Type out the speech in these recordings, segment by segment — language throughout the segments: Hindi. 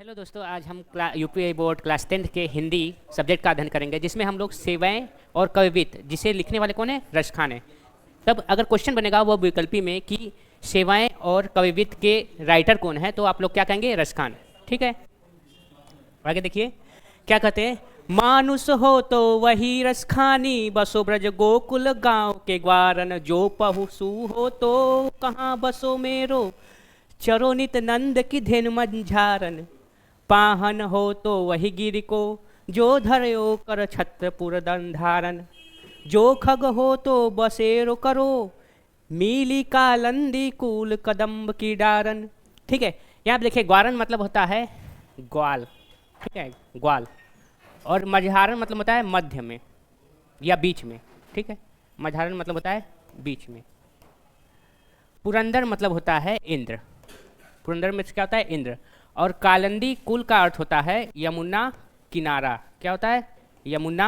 हेलो दोस्तों, आज हम यूपी बोर्ड क्लास 10 के हिंदी सब्जेक्ट का अध्ययन करेंगे, जिसमें हम लोग सेवाएं और कविवित, जिसे लिखने वाले कौन है, रश खान है। तब अगर क्वेश्चन बनेगा वो विकल्पी में कि सेवाएं और कविवित के राइटर कौन है, तो आप लोग क्या कहेंगे, रश खान। ठीक है, आगे देखिए क्या कहते हैं। मानुष हो तो वही रस खानी, बसो ब्रज गोकुल गांव के ग्वारन, जो पहुसु हो तो कहाँ बसो मेरो, चरो नित नंद की धेन मंझारन, पाहन हो तो वही गिर को, जो धरयो कर छत्रपुर दंधारन, जो खग हो तो बसेरो करो, मीली कालंदी कूल कदम्ब की डारन। ठीक है, यहाँ पे देखिए ग्वारन मतलब होता है ग्वाल। ठीक है, ग्वाल। और मझारन मतलब होता है मध्य में या बीच में। ठीक है, मझारन मतलब होता है बीच में। पुरंदर मतलब होता है इंद्र। पुरंदर में क्या होता है, इंद्र। और कालंदी कुल का अर्थ होता है यमुना किनारा। क्या होता है, यमुना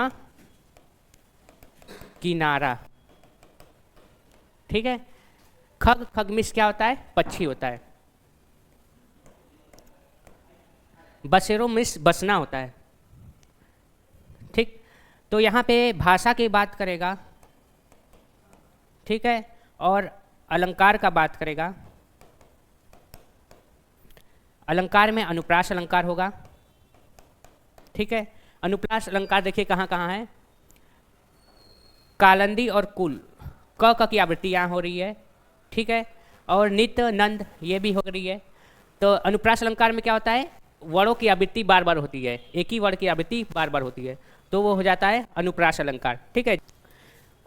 किनारा। ठीक है, खग, खगमिश क्या होता है, पक्षी होता है। बसेरो मिस बसना होता है। ठीक, तो यहाँ पे भाषा की बात करेगा। ठीक है, और अलंकार का बात करेगा। अलंकार में अनुप्रास अलंकार होगा। ठीक है, अनुप्रास अलंकार देखिए कहाँ कहाँ है, कालंदी और कुल, क की आवृत्ति यहाँ हो रही है। ठीक है, और नित नंद ये भी हो रही है। तो अनुप्रास अलंकार में क्या होता है, वर्णों की आवृत्ति बार बार होती है, एक ही वर्ण की आवृत्ति बार बार होती है, तो वो हो जाता है अनुप्रास अलंकार। ठीक है,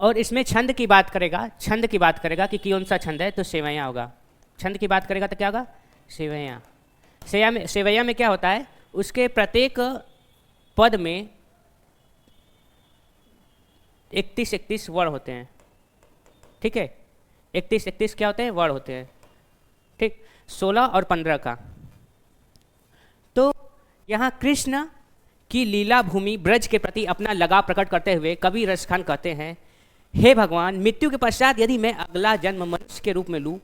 और इसमें छंद की बात करेगा। छंद की बात करेगा कि कौन सा छंद है, तो सेवैया होगा। छंद की बात करेगा तो क्या होगा, सेवैया। सेवैया में क्या होता है, उसके प्रत्येक पद में 31 वर्ण होते हैं। ठीक है, 31 क्या होते हैं, वर्ण होते हैं। ठीक, 16 और 15 का। तो यहाँ कृष्ण की लीला भूमि ब्रज के प्रति अपना लगाव प्रकट करते हुए कवि रस खान कहते हैं, हे भगवान, मृत्यु के पश्चात यदि मैं अगला जन्म मनुष्य के रूप में लूँ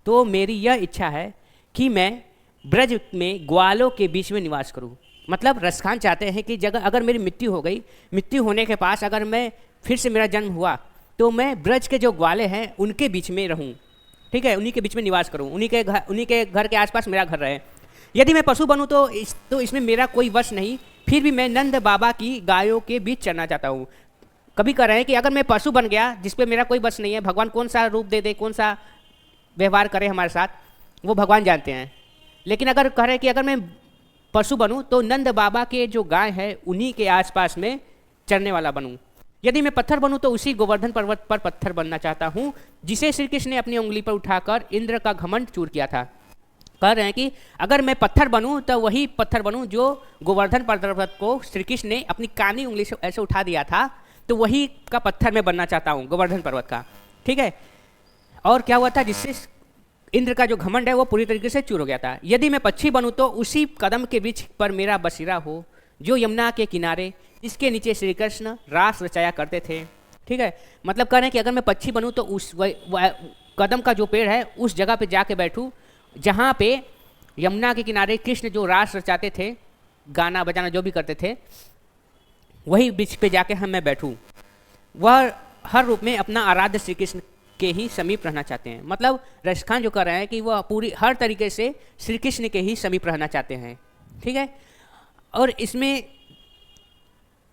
तो मेरी यह इच्छा है कि मैं ब्रज में ग्वालों के बीच में निवास करूं। मतलब रस खान चाहते हैं कि जगह अगर मेरी मृत्यु हो गई, मृत्यु होने के पास अगर मैं फिर से मेरा जन्म हुआ तो मैं ब्रज के जो ग्वाले हैं उनके बीच में रहूं। ठीक है, उन्हीं के बीच में निवास करूं, उन्हीं के घर के आसपास मेरा घर रहे। यदि मैं पशु बनूं तो इसमें मेरा कोई वश नहीं, फिर भी मैं नंद बाबा की गायों के बीच चरना चाहता हूँ। कभी कह रहे हैं कि अगर मैं पशु बन गया जिसपे मेरा कोई वश नहीं है, भगवान कौन सा रूप दे दे, कौन सा व्यवहार करे हमारे साथ, वो भगवान जानते हैं। लेकिन अगर कह रहे हैं कि अगर मैं पशु बनूं तो नंद बाबा के जो गाय है उन्हीं के आसपास में चरने वाला बनूं। यदि मैं पत्थर बनूं तो उसी गोवर्धन पर्वत पर पत्थर बनना चाहता हूं, जिसे श्री कृष्ण ने अपनी उंगली पर उठाकर इंद्र का घमंड चूर किया था। कह रहे हैं कि अगर मैं पत्थर बनूं तो वही पत्थर बनूं जो गोवर्धन पर्वत को श्री कृष्ण ने अपनी कानी उंगली से ऐसे उठा दिया था, तो वही का पत्थर मैं बनना चाहता हूं, गोवर्धन पर्वत का। ठीक है, और क्या हुआ था, जिससे इंद्र का जो घमंड है वो पूरी तरीके से चूर हो गया था। यदि मैं पक्षी बनूं तो उसी कदम के वृक्ष पर मेरा बसेरा हो, जो यमुना के किनारे, इसके नीचे श्री कृष्ण रास रचाया करते थे। ठीक है, मतलब कह रहे हैं कि अगर मैं पक्षी बनूं तो उस कदम का जो पेड़ है उस जगह पे जाके बैठूं जहाँ पे यमुना के किनारे कृष्ण जो रास रचाते थे, गाना बजाना जो भी करते थे, वही वृक्ष पे जाके मैं बैठूं। वह हर रूप में अपना आराध्य श्री कृष्ण के ही समीप रहना चाहते हैं। मतलब रश खान जो कर रहे हैं कि वह पूरी हर तरीके से श्री कृष्ण के ही समीप रहना चाहते हैं। ठीक है, और इसमें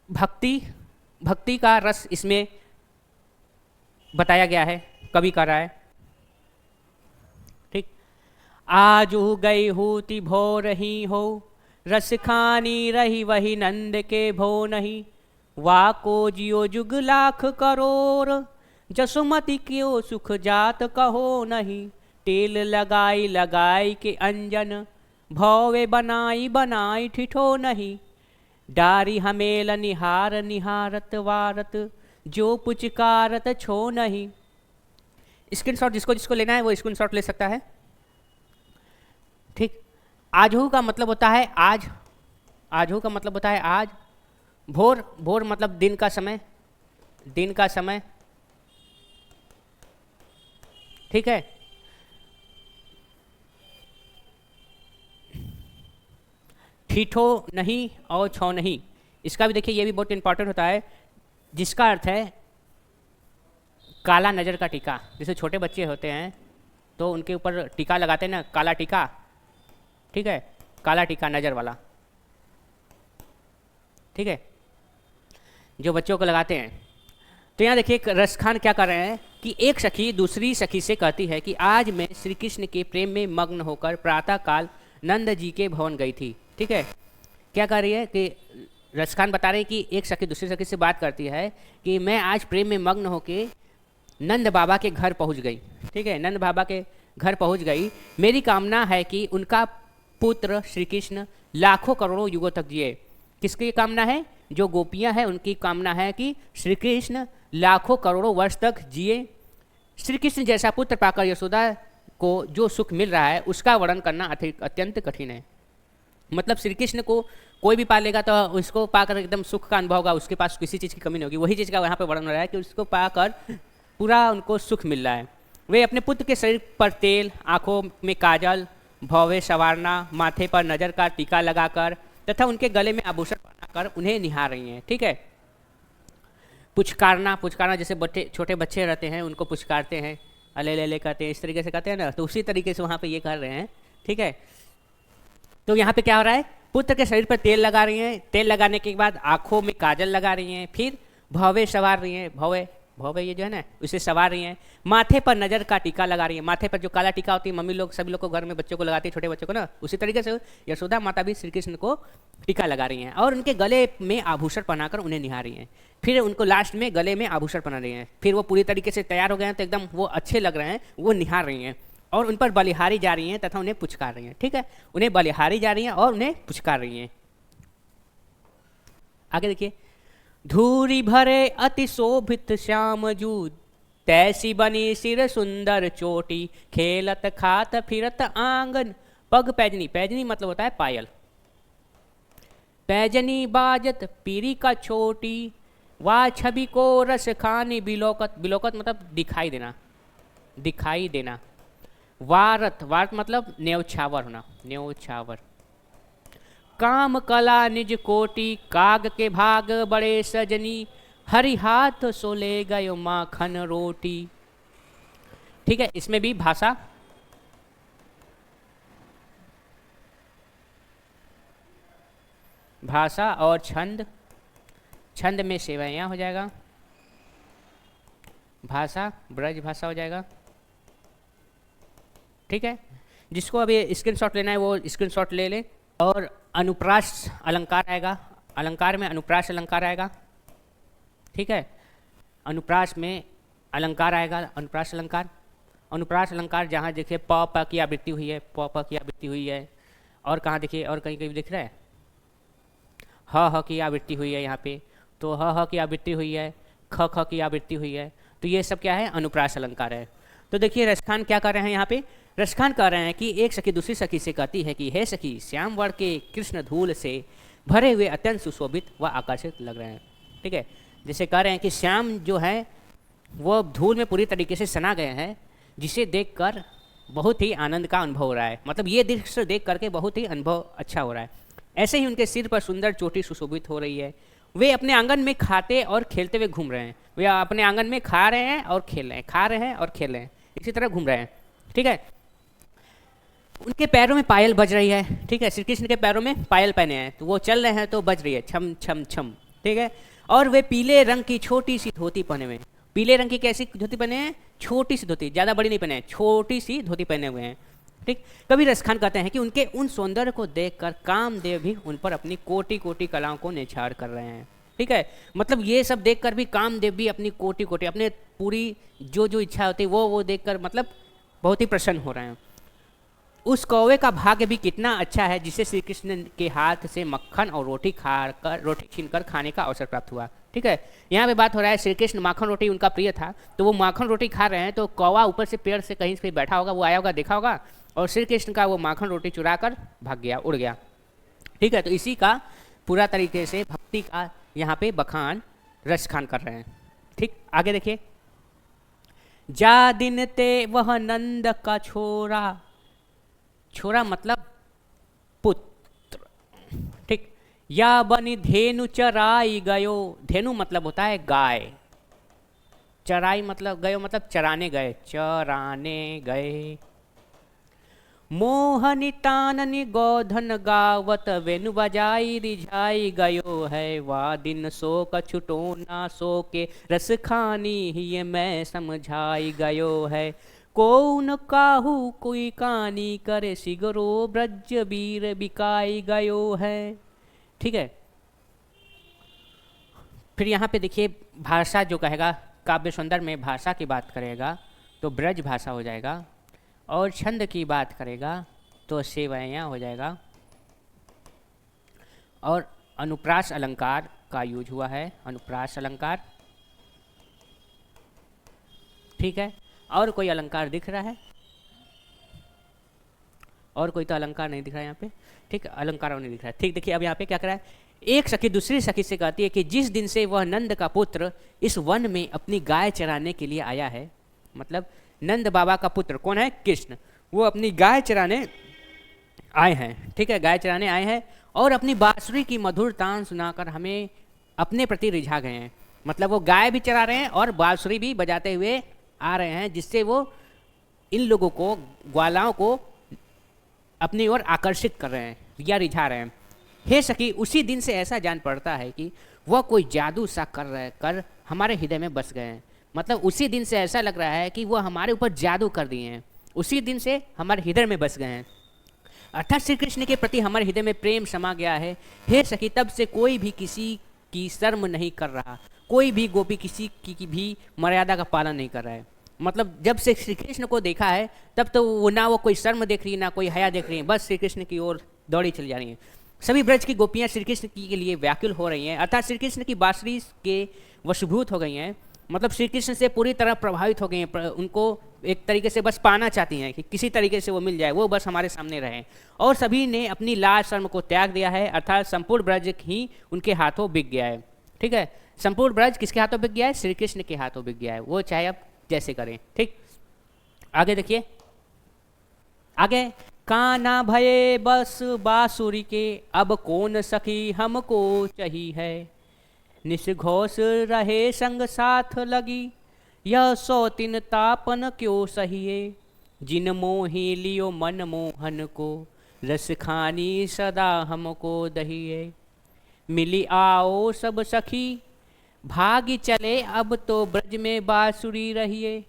भक्ति का रस इसमें बताया गया है, कवि कह रहा है। ठीक, आज गई होती भो रही हो, रस खानी रही वही नंद के भो नहीं, वाको जियो जुग लाख करोड़, जसुमति क्यों सुख जात कहो नहीं, तेल लगाई लगाई के अंजन, भौवे बनाई बनाई ठिठो नहीं, डारी हमेल निहार निहारत वारत, जो पुचकारत छो नहीं। स्क्रीनशॉट जिसको जिसको लेना है वो स्क्रीनशॉट ले सकता है। ठीक, आजहू का मतलब होता है आज, आजहू का मतलब होता है आज। भोर, भोर मतलब दिन का समय, दिन का समय। ठीक है, ठीठो नहीं और छौ नहीं, इसका भी देखिए ये भी बहुत इंपॉर्टेंट होता है, जिसका अर्थ है काला नज़र का टीका। जैसे छोटे बच्चे होते हैं तो उनके ऊपर टीका लगाते हैं ना, काला टीका, ठीक है, काला टीका नज़र वाला, ठीक है, जो बच्चों को लगाते हैं। तो यहाँ देखिए रसखान क्या कर रहे हैं कि एक सखी दूसरी सखी से कहती है कि आज मैं श्री कृष्ण के प्रेम में मग्न होकर प्रातःकाल नंद जी के भवन गई थी, ठीक है। क्या कर रही है कि रसखान बता रहे हैं कि एक सखी दूसरी सखी से बात करती है कि मैं आज प्रेम में मग्न होकर नंद बाबा के घर पहुंच गई, ठीक है, नंद बाबा के घर पहुंच गई। मेरी कामना है कि उनका पुत्र श्री कृष्ण लाखों करोड़ों युगों तक जिए। किसकी कामना है? जो गोपियां हैं उनकी कामना है कि श्री कृष्ण लाखों करोड़ों वर्ष तक जिए। श्री कृष्ण जैसा पुत्र पाकर यशोदा को जो सुख मिल रहा है उसका वर्णन करना अत्यंत कठिन है। मतलब श्री कृष्ण को कोई भी पा लेगा तो उसको पाकर एकदम सुख का अनुभव होगा, उसके पास किसी चीज़ की कमी नहीं होगी। वही चीज़ का यहाँ पर वर्णन हो रहा है कि उसको पाकर पूरा उनको सुख मिल रहा है। वे अपने पुत्र के शरीर पर तेल, आँखों में काजल, भौवे संवारना, माथे पर नज़र का टीका लगाकर तथा उनके गले में आभूषण पहनाकर उन्हें निहार रही हैं, ठीक है। पुचकारना, पुचकारना जैसे छोटे बच्चे रहते हैं उनको पुचकारते हैं, अले ले ले करते हैं, इस तरीके से कहते हैं ना, तो उसी तरीके से वहाँ पे ये कर रहे हैं, ठीक है। तो यहाँ पे क्या हो रहा है? पुत्र के शरीर पर तेल लगा रही हैं, तेल लगाने के बाद आँखों में काजल लगा रही हैं, फिर भौवे संवार रही हैं, भौवे भौवे ये जो है ना उसे सवार रही हैं, माथे पर नज़र का टीका लगा रही है। माथे पर जो काला टीका होती है मम्मी लोग सभी लोग को घर में बच्चों को लगाती है, छोटे बच्चों को ना, उसी तरीके से यशोदा माता भी श्री कृष्ण को टीका लगा रही हैं और उनके गले में आभूषण पहनाकर उन्हें निहार रही हैं। फिर उनको लास्ट में गले में आभूषण पहना रही हैं। फिर वो पूरी तरीके से तैयार हो गए हैं तो एकदम वो अच्छे लग रहे हैं, वो निहार रही हैं और उन पर बलिहारी जा रही हैं तथा उन्हें पुचकार रही हैं, ठीक है। उन्हें बलिहारी जा रही हैं और उन्हें पुचकार रही हैं। आगे देखिए, धूरी भरे अति शोभित श्याम जूद, तैसी बनी सिर सुंदर चोटी, खेलत खात फिरत आंगन, पग पैजनी, पैजनी मतलब होता है पायल, पैजनी बाजत पीरी का छोटी, वाह छवि को रस खानी बिलोकत, बिलोकत मतलब दिखाई देना, दिखाई देना, वारत, वारत मतलब न्यौछावर होना, न्यौछावर, काम कला निज कोटि, काग के भाग बड़े सजनी, हरि हाथ सो ले गयो माखन रोटी, ठीक है। इसमें भी भाषा, भाषा और छंद, छंद में सेवैया हो जाएगा, भाषा ब्रज भाषा हो जाएगा, ठीक है। जिसको अभी स्क्रीनशॉट लेना है वो स्क्रीनशॉट ले ले। और अनुप्रास अलंकार आएगा, अलंकार में अनुप्रास अलंकार आएगा, ठीक है, अनुप्रास में अलंकार आएगा, अनुप्रास अलंकार, अनुप्रास अलंकार जहाँ देखिए प की आवृत्ति हुई है, प की आवृत्ति हुई है, और कहाँ देखिए और कहीं कहीं दिख रहा है ह की आवृत्ति हुई है यहाँ पे, तो ह की आवृत्ति हुई है, ख की आवृत्ति हुई है, तो ये सब क्या है? अनुप्रास अलंकार है। तो देखिए रसखान क्या कर रहे हैं यहाँ पे? रसखान कह रहे हैं कि एक सखी दूसरी सखी से कहती है कि हे सखी, श्याम वर्ण के कृष्ण धूल से भरे हुए अत्यंत सुशोभित व आकर्षित लग रहे हैं, ठीक है। जैसे कह रहे हैं कि श्याम जो है वो धूल में पूरी तरीके से सना गए हैं, जिसे देखकर बहुत ही आनंद का अनुभव हो रहा है, मतलब ये दृश्य देख करके बहुत ही अनुभव अच्छा हो रहा है। ऐसे ही उनके सिर पर सुंदर चोटी सुशोभित हो रही है। वे अपने आंगन में खाते और खेलते हुए घूम रहे हैं, वे अपने आंगन में खा रहे हैं और खेल रहे हैं, खा रहे हैं और खेल रहे हैं, इसी तरह घूम रहे हैं, ठीक है। उनके पैरों में पायल बज रही है, ठीक है, श्री कृष्ण के पैरों में पायल पहने हैं, तो वो चल रहे हैं तो बज रही है छम छम छम, ठीक है। और वे पीले रंग की छोटी सी धोती पहने हुए हैं, पीले रंग की कैसी धोती पहने हैं? छोटी सी धोती, ज़्यादा बड़ी नहीं पहने हैं, छोटी सी धोती पहने हुए हैं, ठीक। कबीर रसखान कहते हैं कि उनके उन सौंदर्य को देखकर कामदेव भी उन पर अपनी कोटि कोटि कलाओं को निछाड़ कर रहे हैं, ठीक है। मतलब ये सब देखकर भी कामदेव भी अपनी कोटि कोटि अपने पूरी जो जो इच्छा होती है वो देखकर मतलब बहुत ही प्रसन्न हो रहे हैं। उस कौवे का भाग्य भी कितना अच्छा है जिसे श्री कृष्ण के हाथ से मक्खन और रोटी छीनकर खाने का अवसर प्राप्त हुआ, ठीक है। यहाँ पे बात हो रहा है श्री कृष्ण माखन रोटी उनका प्रिय था, तो वो माखन रोटी खा रहे हैं, तो कौवा ऊपर से पेड़ से कहीं से बैठा होगा, वो आया होगा, देखा होगा, और श्री कृष्ण का वो माखन रोटी चुरा कर भाग गया, उड़ गया, ठीक है। तो इसी का पूरा तरीके से भक्ति का यहाँ पे बखान रसखान कर रहे हैं, ठीक। आगे देखिए, जा दिन ते वह नंद का छोरा, छोरा मतलब पुत्र, ठीक। या बनी धेनु चराई गयो, धेनु मतलब होता है गाय, चराई मतलब गयो मतलब चराने गए, चराने गए। मोहनी ताननी गोधन गावत वेनु बजाई रिझाई गयो है, वा दिन सो कछुटो ना सो के रस खानी ही मैं समझाई गयो है। कौन काहू कोई कानी करे सिगरो ब्रज बीर बिकाई गयो है। ठीक है, फिर यहाँ पे देखिए भाषा जो कहेगा, काव्य सुंदर में भाषा की बात करेगा तो ब्रज भाषा हो जाएगा, और छंद की बात करेगा तो सेवैया हो जाएगा, और अनुप्रास अलंकार का यूज हुआ है, अनुप्रास अलंकार। ठीक है, और कोई अलंकार दिख रहा है? और कोई तो अलंकार नहीं दिख रहा है यहाँ पे। ठीक, अलंकार नहीं दिख रहा है। ठीक, देखिए अब यहाँ पे क्या कर रहा है, एक सखी दूसरी सखी से कहती है कि जिस दिन से वह नंद का पुत्र इस वन में अपनी गाय चराने के लिए आया है, मतलब नंद बाबा का पुत्र कौन है? कृष्ण, वो अपनी गाय चराने आए हैं। ठीक है, गाय चराने आए हैं और अपनी बांसुरी की मधुर तान सुनाकर हमें अपने प्रति रिझा गए हैं। मतलब वो गाय भी चरा रहे हैं और बांसुरी भी बजाते हुए आ रहे हैं, जिससे वो इन लोगों को, ग्वालाओं को अपनी ओर आकर्षित कर रहे हैं या रिझा रहे हैं। हे सखी, उसी दिन से ऐसा जान पड़ता है कि वह कोई जादू सा कर हमारे हृदय में बस गए हैं। मतलब उसी दिन से ऐसा लग रहा है कि वह हमारे ऊपर जादू कर दिए हैं, उसी दिन से हमारे हृदय में बस गए हैं, अर्थात श्री कृष्ण के प्रति हमारे हृदय में प्रेम समा गया है। हे सखी, तब से कोई भी किसी की शर्म नहीं कर रहा, कोई भी गोपी किसी की भी मर्यादा का पालन नहीं कर रहा है। मतलब जब से श्री कृष्ण को देखा है तब तो वो ना वो कोई शर्म देख रही है ना कोई हया देख रही है, बस श्री कृष्ण की ओर दौड़ी चली जा रही हैं। सभी ब्रज की गोपियाँ श्री कृष्ण के लिए व्याकुल हो रही हैं, अर्थात श्री कृष्ण की बांसुरी के वशीभूत हो गई हैं। मतलब श्री कृष्ण से पूरी तरह प्रभावित हो गई हैं, उनको एक तरीके से बस पाना चाहती हैं कि किसी तरीके से वो मिल जाए, वो बस हमारे सामने रहे। और सभी ने अपनी लाज शर्म को त्याग दिया है, अर्थात संपूर्ण ब्रज ही उनके हाथों बिक गया है। ठीक है, संपूर्ण ब्रज किसके हाथों बिक गया है? श्री कृष्ण के हाथों बिक गया है, वो चाहे अब जैसे करें। ठीक, आगे देखिए, आगे काना भये बस बांसुरी के, अब कौन सखी हमको चही है, निष्घोष रहे संग साथ लगी, यह सौतिन तापन क्यों सहिए, जिन मोहि लियो मन मोहन को, रस खानी सदा हमको दहिए, मिली आओ सब सखी भागी चले, अब तो ब्रज में बांसुरी रहिए।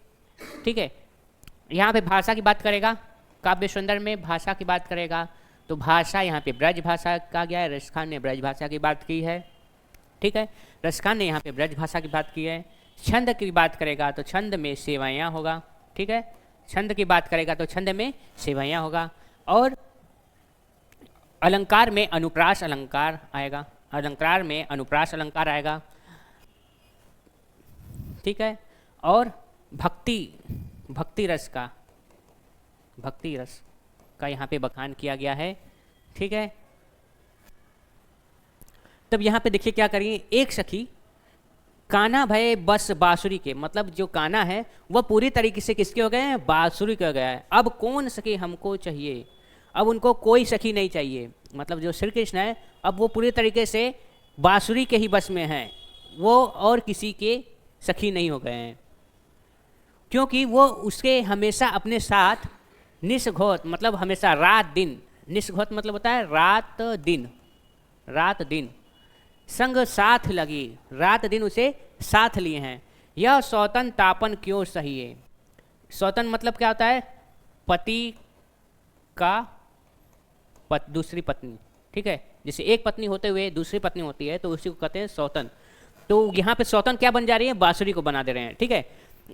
ठीक है, यहाँ पे भाषा की बात करेगा, काव्य सुंदर में भाषा की बात करेगा, तो भाषा यहाँ पे ब्रज भाषा का गया है, रसखान ने ब्रज भाषा की बात की है। ठीक है, रसखान ने यहाँ पे ब्रज भाषा की बात की है। छंद की बात करेगा तो छंद में सेवैया होगा। ठीक है, छंद की बात करेगा तो छंद में सेवैया होगा, और अलंकार में अनुप्रास अलंकार आएगा, अलंकार में अनुप्रास अलंकार आएगा। ठीक है, और भक्ति रस का यहाँ पे बखान किया गया है। ठीक है, तब यहाँ पे देखिए क्या करिए, एक सखी काना भय बस बांसुरी के, मतलब जो काना है वह पूरी तरीके से किसके हो गए हैं? बांसुरी के हो गया है। अब कौन सखी हमको चाहिए, अब उनको कोई सखी नहीं चाहिए। मतलब जो श्री कृष्ण है अब वो पूरी तरीके से बांसुरी के ही बस में हैं, वो और किसी के सखी नहीं हो गए हैं, क्योंकि वो उसके हमेशा अपने साथ निष्घोत, मतलब हमेशा रात दिन, निष्घोत मतलब होता है रात दिन संग साथ लगी, रात दिन उसे साथ लिए हैं। यह सौतन तापन क्यों सहिए, सौतन मतलब क्या होता है? पति का दूसरी पत्नी। ठीक है, जैसे एक पत्नी होते हुए दूसरी पत्नी होती है तो उसी को कहते हैं सौतन। तो यहाँ पे सौतन क्या बन जा रही है? बांसुरी को बना दे रहे हैं। ठीक है,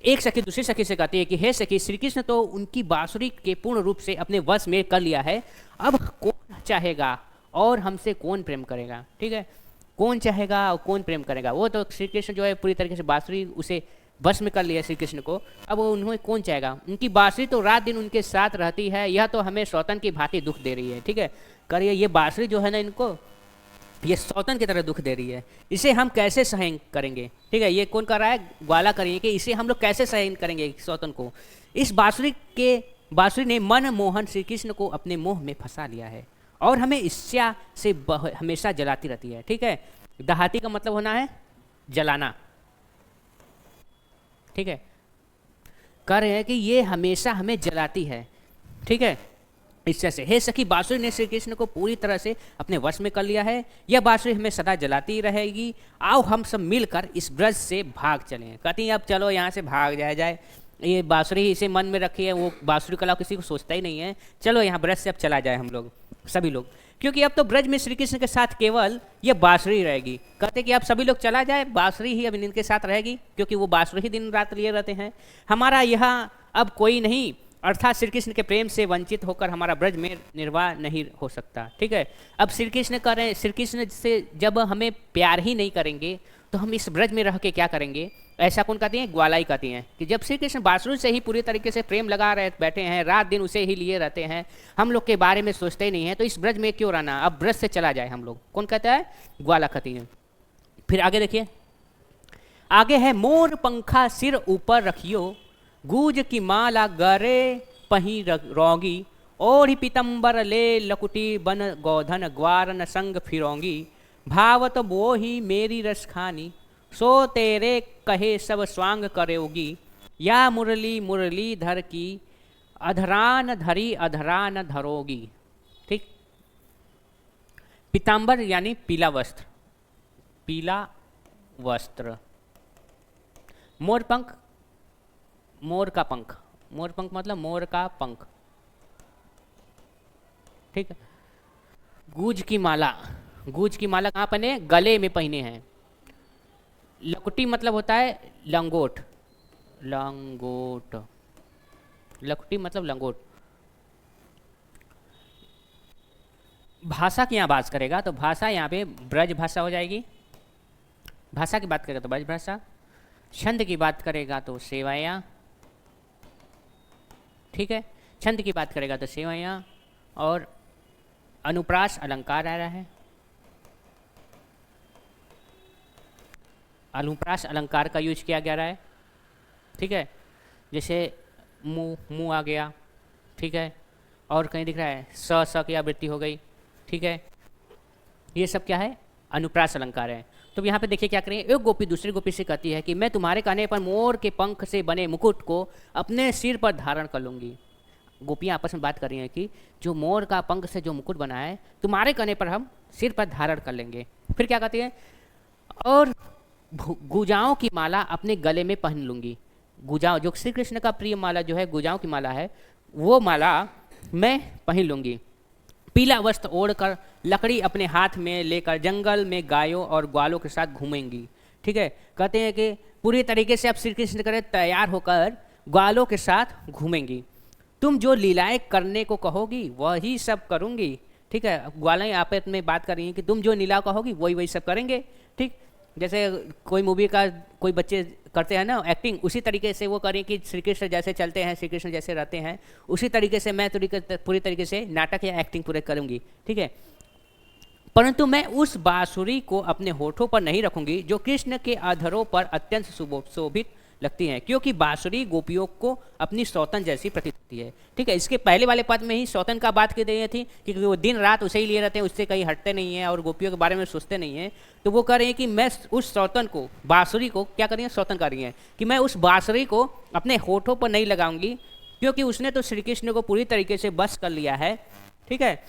एक सखी दूसरी सखी से कहती है कि हे सखी, श्री कृष्ण तो उनकी बांसुरी के पूर्ण रूप से अपने वश में कर लिया है, अब कौन चाहेगा और हमसे कौन प्रेम करेगा? ठीक है, कौन चाहेगा और कौन प्रेम करेगा? वो तो श्री कृष्ण जो है पूरी तरीके से बांसुरी उसे बस में कर लिया श्री कृष्ण को, अब वो उन्हें कौन चाहेगा? उनकी बांसुरी तो रात दिन उनके साथ रहती है, यह तो हमें सौतन की भांति दुख दे रही है। ठीक है, करिए ये बांसुरी जो है ना, इनको ये सौतन की तरह दुख दे रही है, इसे हम कैसे सहन करेंगे? ठीक है, ये कौन कर रहा है? ग्वाला करिए कि इसे हम लोग कैसे सहन करेंगे सौतन को। इस बांसुरी ने मन मोहन श्री कृष्ण को अपने मोह में फंसा लिया है और हमें ईर्ष्या से हमेशा जलाती रहती है। ठीक है, दहाती का मतलब होना है जलाना। ठीक है, कह रहे हैं कि ये हमेशा हमें जलाती है। ठीक है, इससे से हे सखी, बांसुरी ने श्री कृष्ण को पूरी तरह से अपने वश में कर लिया है। यह बांसुरी हमें सदा जलाती रहेगी। आओ हम सब मिलकर इस ब्रज से भाग चलें। कहती हैं अब चलो यहाँ से भाग जाया जाए। ये बांसुरी ही इसे मन में रखी है, वो बांसुरी कला किसी को सोचता ही नहीं है। चलो यहाँ ब्रज से अब चला जाए हम लोग, सभी लोग, क्योंकि अब तो ब्रज में श्री कृष्ण के साथ केवल ये बांसुरी रहेगी। कहते कि अब सभी लोग चला जाए, बांसुरी ही अब इनके साथ रहेगी, क्योंकि वो बांसुरी ही दिन रात लिए रहते हैं। हमारा यहाँ अब कोई नहीं, अर्थात श्री कृष्ण के प्रेम से वंचित होकर हमारा ब्रज में निर्वाह नहीं हो सकता। ठीक है, अब श्री कृष्ण करें, श्री कृष्ण से जब हमें प्यार ही नहीं करेंगे तो हम इस ब्रज में रह के क्या करेंगे। ऐसा कौन कहती हैं, ग्वालाई कहती हैं कि जब श्री कृष्ण बांसुरी से ही पूरी तरीके से प्रेम लगा रहे बैठे हैं, रात दिन उसे ही लिए रहते हैं, हम लोग के बारे में सोचते ही नहीं है, तो इस ब्रज में क्यों रहना, अब ब्रज से चला जाए हम लोग। कौन कहता है, ग्वाला कहती है। फिर आगे देखिए, आगे है मोर पंखा सिर ऊपर रखियो, गूज की माला गरे पही रोगी, ओढ़ी पीतम्बर ले लकुटी बन गोधन ग्वारन संग फिरोंगी, भावत वो ही मेरी रसखानी, सो तेरे कहे सब स्वांग करोगी, या मुरली मुरली धर की अधरान धरी अधरान धरोगी। ठीक, पीताम्बर यानी पीला वस्त्र, पीला वस्त्र। मोरपंख, मोर का पंख, मोरपंख मतलब मोर का पंख। ठीक है, गूज की माला, गूज की माला कहाँ पहने, गले में पहने हैं। लकुटी मतलब होता है लंगोट, लंगोट, लकुटी मतलब लंगोट। भाषा की यहाँ बात करेगा तो भाषा यहाँ पे ब्रज भाषा हो जाएगी। भाषा की बात करेगा तो ब्रज भाषा, छंद की बात करेगा तो सेवायाँ। ठीक है, छंद की बात करेगा तो सेवायाँ, और अनुप्रास अलंकार आ रहा है। अनुप्रास अलंकार का यूज किया जा रहा है। ठीक है, जैसे मुँह, मुँह आ गया। ठीक है, और कहीं दिख रहा है स की आवृत्ति हो गई। ठीक है, ये सब क्या है, अनुप्रास अलंकार है। तो यहाँ पे देखिए क्या करें, एक गोपी दूसरी गोपी से कहती है कि मैं तुम्हारे कहने पर मोर के पंख से बने मुकुट को अपने सिर पर धारण कर लूँगी। गोपियाँ आपस में बात कर रही हैं कि जो मोर का पंख से जो मुकुट बना है, तुम्हारे कहने पर हम सिर पर धारण कर लेंगे। फिर क्या कहती है, और गुजाओं की माला अपने गले में पहन लूँगी। गुजाओं, जो श्री कृष्ण का प्रिय माला जो है, गुजाओं की माला है, वो माला मैं पहन लूँगी। पीला वस्त्र ओढ़कर लकड़ी अपने हाथ में लेकर जंगल में गायों और ग्वालों के साथ घूमेंगी। ठीक है, कहते हैं कि पूरी तरीके से अब श्री कृष्ण करे तैयार होकर ग्वालों के साथ घूमेंगी। तुम जो लीलाएं करने को कहोगी वही सब करूँगी। ठीक है, ग्वालें आपस में बात कर रही हैं कि तुम जो लीला कहोगी वही वही सब करेंगे। ठीक, जैसे कोई मूवी का कोई बच्चे करते हैं ना एक्टिंग, उसी तरीके से वो करें कि श्री कृष्ण जैसे चलते हैं, श्री कृष्ण जैसे रहते हैं, उसी तरीके से मैं पूरी तरीके से नाटक या एक्टिंग पूरे करूँगी। ठीक है, परंतु मैं उस बांसुरी को अपने होठों पर नहीं रखूंगी जो कृष्ण के अधरों पर अत्यंत सुशोभित लगती हैं, क्योंकि बांसुरी गोपियों को अपनी सौतन जैसी प्रतीत होती है। ठीक है, इसके पहले वाले पद में ही सौतन का बात की गई थी, क्योंकि वो दिन रात उसे ही लिए रहते हैं, उससे कहीं हटते नहीं हैं और गोपियों के बारे में सोचते नहीं हैं। तो वो कह रहे हैं कि मैं उस सौतन को, बांसुरी को क्या कर रही है, सौतन कर रही हैं कि मैं उस बांसुरी को अपने होठों पर नहीं लगाऊंगी, क्योंकि उसने तो श्री कृष्ण को पूरी तरीके से बस कर लिया है। ठीक है,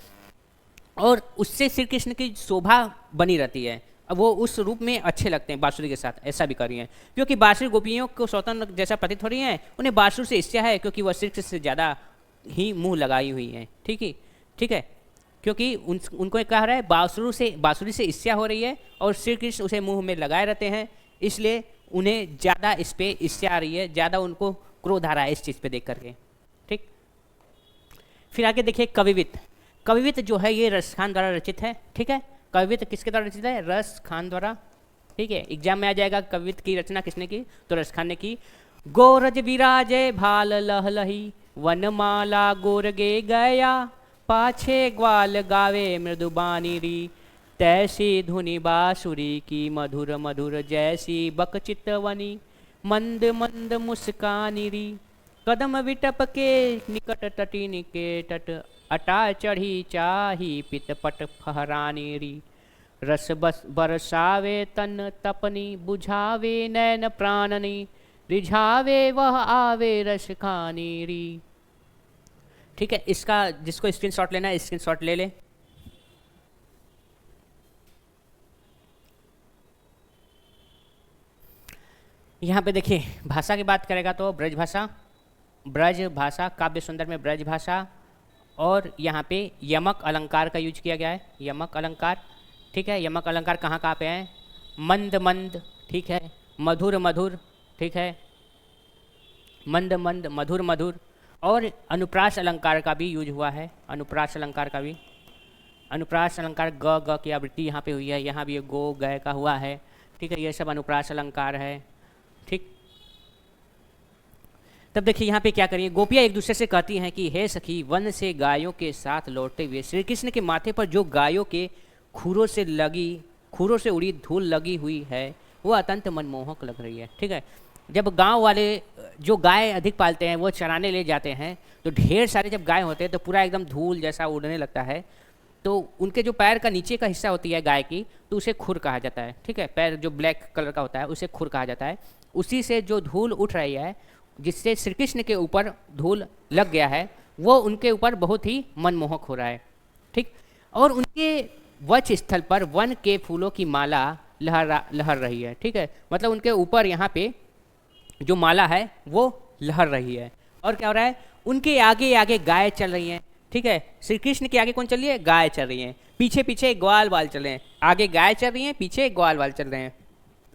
और उससे श्री कृष्ण की शोभा बनी रहती है, वो उस रूप में अच्छे लगते हैं बांसुरी के साथ, ऐसा भी कर रही हैं। क्योंकि बांसुरी गोपियों को स्वतंत्र जैसा प्रतीत हो रही हैं, उन्हें बांसुरी से ईर्ष्या है, क्योंकि वह श्री कृष्ण से ज़्यादा ही मुंह लगाई हुई हैं। ठीक है, क्योंकि उनको कह रहा है बांसुरी से ईर्ष्या हो रही है और श्री कृष्ण उसे मुंह में लगाए रहते हैं, इसलिए उन्हें ज़्यादा इस पर ईर्ष्या आ रही है, ज़्यादा उनको क्रोध आ रहा है इस चीज़ पर देख करके। ठीक, फिर आगे देखिए कविवित। कविवित जो है ये रस खान द्वारा रचित है। ठीक है, कविवित किसके द्वारा रचित है, रस खान द्वारा। ठीक है, एग्जाम में आ जाएगा कविवित की रचना किसने की, तो रस खान ने की। गोरज विराजे भाल लहलही, वनमाला गोरगे गया, पाछे ग्वाल गावे मृदुबानी री, तैसी धुनि बांसुरी की मधुर मधुर जैसी बकचितवनी, मंद मंद मुस्कानी री, कदम विटप के निकट तटी निके तट अटा चढ़ी चाही पितपट फहरानी री, रस बस बरसावे तन तपनी, बुझावे नैन प्राणनी, रिझावे वह आवे रस खानी री। ठीक है, इसका जिसको स्क्रीनशॉट लेना है स्क्रीनशॉट ले ले। यहाँ पे देखिए भाषा की बात करेगा तो ब्रज भाषा, ब्रज भाषा, काव्य सुंदर में ब्रज भाषा, और यहाँ पे यमक अलंकार का यूज किया गया है, यमक अलंकार। ठीक है, यमक अलंकार कहाँ कहाँ पे हैं? मंद मंद, ठीक है, मधुर मधुर, ठीक है, मंद मंद, मधुर मधुर, और अनुप्रास अलंकार का भी यूज हुआ है, अनुप्रास अलंकार का भी। अनुप्रास अलंकार ग ग की आवृत्ति यहाँ पे हुई है, यहाँ भी गो गय का हुआ है। ठीक है, ये सब अनुप्रास अलंकार है। ठीक, तब देखिए यहाँ पे क्या करिए, गोपियाँ एक दूसरे से कहती हैं कि हे सखी, वन से गायों के साथ लौटते हुए श्री कृष्ण के माथे पर जो गायों के खुरों से उड़ी धूल लगी हुई है वो अत्यंत मनमोहक लग रही है। ठीक है, जब गांव वाले जो गाय अधिक पालते हैं वो चराने ले जाते हैं तो ढेर सारे जब गाय होते हैं तो पूरा एकदम धूल जैसा उड़ने लगता है, तो उनके जो पैर का नीचे का हिस्सा होती है गाय की, तो उसे खुर कहा जाता है। ठीक है, पैर जो ब्लैक कलर का होता है उसे खुर कहा जाता है। उसी से जो धूल उठ रही है, जिससे श्री कृष्ण के ऊपर धूल लग गया है, वो उनके ऊपर बहुत ही मनमोहक हो रहा है। ठीक, और उनके वक्ष स्थल पर वन के फूलों की माला लहर रही है। ठीक है, मतलब उनके ऊपर यहाँ पे जो माला है वो लहर रही है। और क्या हो रहा है, उनके आगे आगे गाय चल रही हैं। ठीक है, श्री कृष्ण के आगे कौन चल रही है? गाय चल रही हैं। पीछे पीछे ग्वाल बाल चल रहे हैं, आगे गाय चल रही हैं, पीछे ग्वाल बाल चल रहे हैं।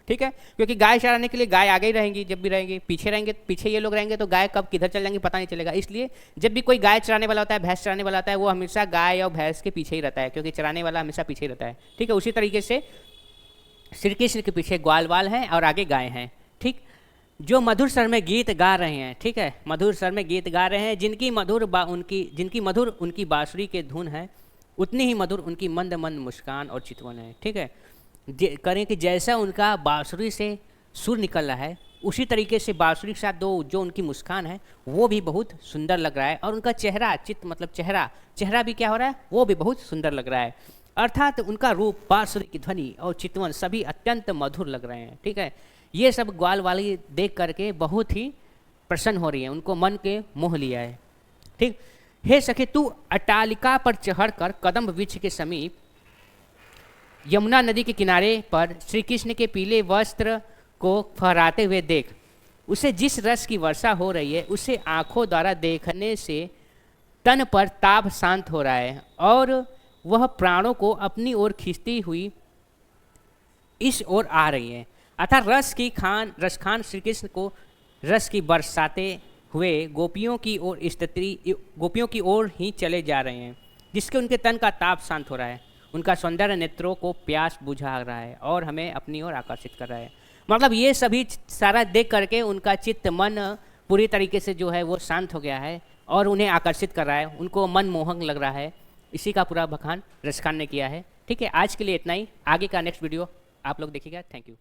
ठीक है, क्योंकि गाय चराने के लिए गाय आगे ही रहेंगी, जब भी रहेंगी पीछे रहेंगे, पीछे ये लोग रहेंगे, तो गाय कब किधर चल जाएंगी पता नहीं चलेगा। इसलिए जब भी कोई गाय चराने वाला होता है, भैंस चराने वाला होता है, वो हमेशा गाय और भैंस के पीछे ही रहता है, क्योंकि चराने वाला हमेशा पीछे ही रहता है। ठीक है, उसी तरीके से श्री कृष्ण के पीछे ग्वाल बाल हैं और आगे गाय हैं। ठीक, जो मधुर स्वर में गीत गा रहे हैं। ठीक है, मधुर स्वर में गीत गा रहे हैं, जिनकी मधुर उनकी बांसुरी के धुन है, उतनी ही मधुर उनकी मंद मंद मुस्कान और चितवन है। ठीक है, करें कि जैसा उनका बांसुरी से सुर निकल रहा है, उसी तरीके से बांसुरी के साथ जो उनकी मुस्कान है वो भी बहुत सुंदर लग रहा है, और उनका चेहरा, चित्त मतलब चेहरा भी क्या हो रहा है, वो भी बहुत सुंदर लग रहा है। अर्थात उनका रूप, बांसुरी की ध्वनि और चितवन सभी अत्यंत मधुर लग रहे हैं। ठीक है, ये सब ग्वाल वाली देख करके बहुत ही प्रसन्न हो रही है, उनको मन के मोह लिया है। ठीक, हे सखे, तू अट्टालिका पर चढ़कर कदम्ब वृक्ष के समीप यमुना नदी के किनारे पर श्री कृष्ण के पीले वस्त्र को फहराते हुए देख। उसे जिस रस की वर्षा हो रही है, उसे आंखों द्वारा देखने से तन पर ताप शांत हो रहा है, और वह प्राणों को अपनी ओर खींचती हुई इस ओर आ रही है। अर्थात रसखान श्री कृष्ण को रस की बरसाते हुए गोपियों की ओर ही चले जा रहे हैं, जिसके उनके तन का ताप शांत हो रहा है, उनका सौंदर्य नेत्रों को प्यास बुझा रहा है और हमें अपनी ओर आकर्षित कर रहा है। मतलब ये सभी सारा देख करके उनका चित्त मन पूरी तरीके से जो है वो शांत हो गया है और उन्हें आकर्षित कर रहा है, उनको मनमोहक लग रहा है। इसी का पूरा बखान रसखान ने किया है। ठीक है, आज के लिए इतना ही। आगे का नेक्स्ट वीडियो आप लोग देखिएगा। Thank you.